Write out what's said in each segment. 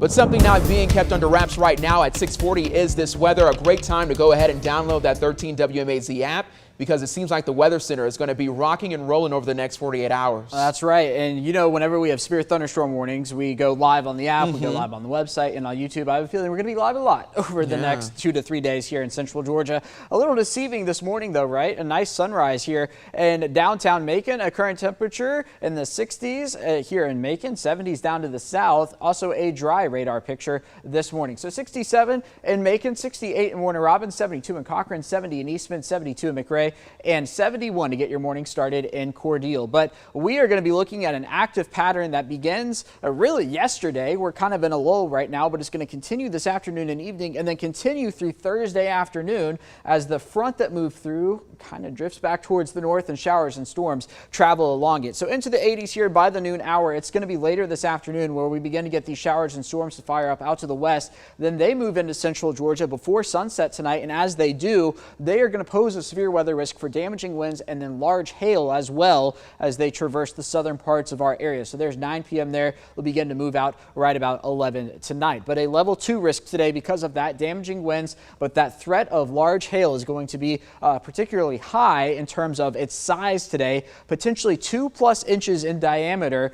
But something not being kept under wraps right now at 6:40 is this weather. A great time to go ahead and download that 13 WMAZ app, because it seems like the Weather Center is going to be rocking and rolling over the next 48 hours. That's right. And you know, whenever we have severe thunderstorm warnings, we go live on the app, we go live on the website and on YouTube. I have a feeling we're going to be live a lot over the next 2 to 3 days here in central Georgia. A little deceiving this morning though, right? A nice sunrise here in downtown Macon, a current temperature in the 60s here in Macon, 70s down to the south. Also a dry radar picture this morning. So 67 in Macon, 68 in Warner Robins, 72 in Cochran, 70 in Eastman, 72 in McRae, and 71 to get your morning started in Cordele. But we are going to be looking at an active pattern that begins really yesterday. We're kind of in a lull right now, but it's going to continue this afternoon and evening and then continue through Thursday afternoon as the front that moved through kind of drifts back towards the north and showers and storms travel along it. So into the 80s here by the noon hour. It's going to be later this afternoon where we begin to get these showers and storms to fire up out to the west. Then they move into central Georgia before sunset tonight, and as they do, they are going to pose a severe weather risk for damaging winds and then large hail as well as they traverse the southern parts of our area. So there's 9 p.m. there. They'll begin to move out right about 11 tonight. But a level 2 risk today because of that damaging winds, but that threat of large hail is going to be particularly high in terms of its size today, potentially 2+ inches in diameter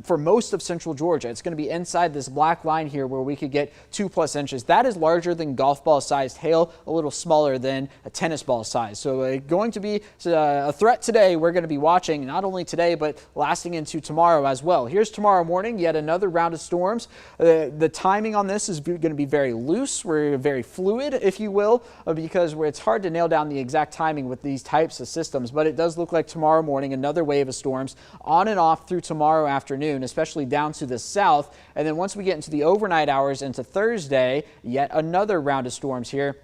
for most of central Georgia. It's going to be inside this black line here where we could get 2+ inches. That is larger than golf ball sized hail, a little smaller than a tennis ball size. So going to be a threat today we're going to be watching not only today but lasting into tomorrow as well. Here's tomorrow morning, yet another round of storms. The timing on this is going to be very loose. We're very fluid, if you will, because it's hard to nail down the exact timing with these types of systems, but it does look like tomorrow morning another wave of storms on and off through tomorrow afternoon, especially down to the south. And then once we get into the overnight hours into Thursday, yet another round of storms here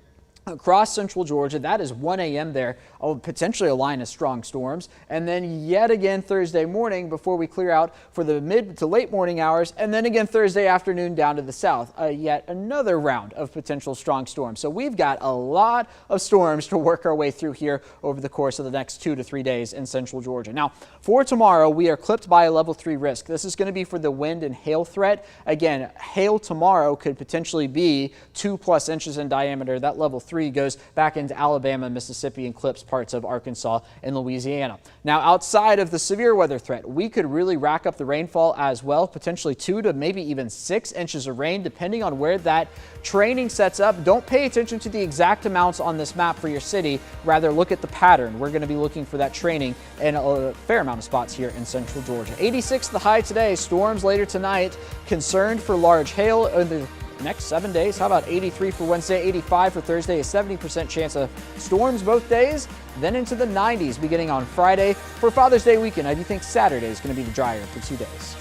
across central Georgia. That is 1 a.m. there, potentially a line of strong storms. And then yet again Thursday morning before we clear out for the mid to late morning hours. And then again Thursday afternoon down to the south, yet another round of potential strong storms. So we've got a lot of storms to work our way through here over the course of the next 2 to 3 days in central Georgia. Now for tomorrow, we are clipped by a level 3 risk. This is going to be for the wind and hail threat. Again, hail tomorrow could potentially be 2+ inches in diameter. That level 3 goes back into Alabama, Mississippi, and clips parts of Arkansas and Louisiana. Now, outside of the severe weather threat, we could really rack up the rainfall as well, potentially 2 to maybe even 6 inches of rain, depending on where that training sets up. Don't pay attention to the exact amounts on this map for your city. Rather, look at the pattern. We're going to be looking for that training in a fair amount of spots here in central Georgia. 86 the high today. Storms later tonight. Concerned for large hail in the next 7 days. How about 83 for Wednesday, 85 for Thursday, a 70% chance of storms both days, then into the 90s beginning on Friday. For Father's Day weekend, I do think Saturday is going to be the drier for 2 days.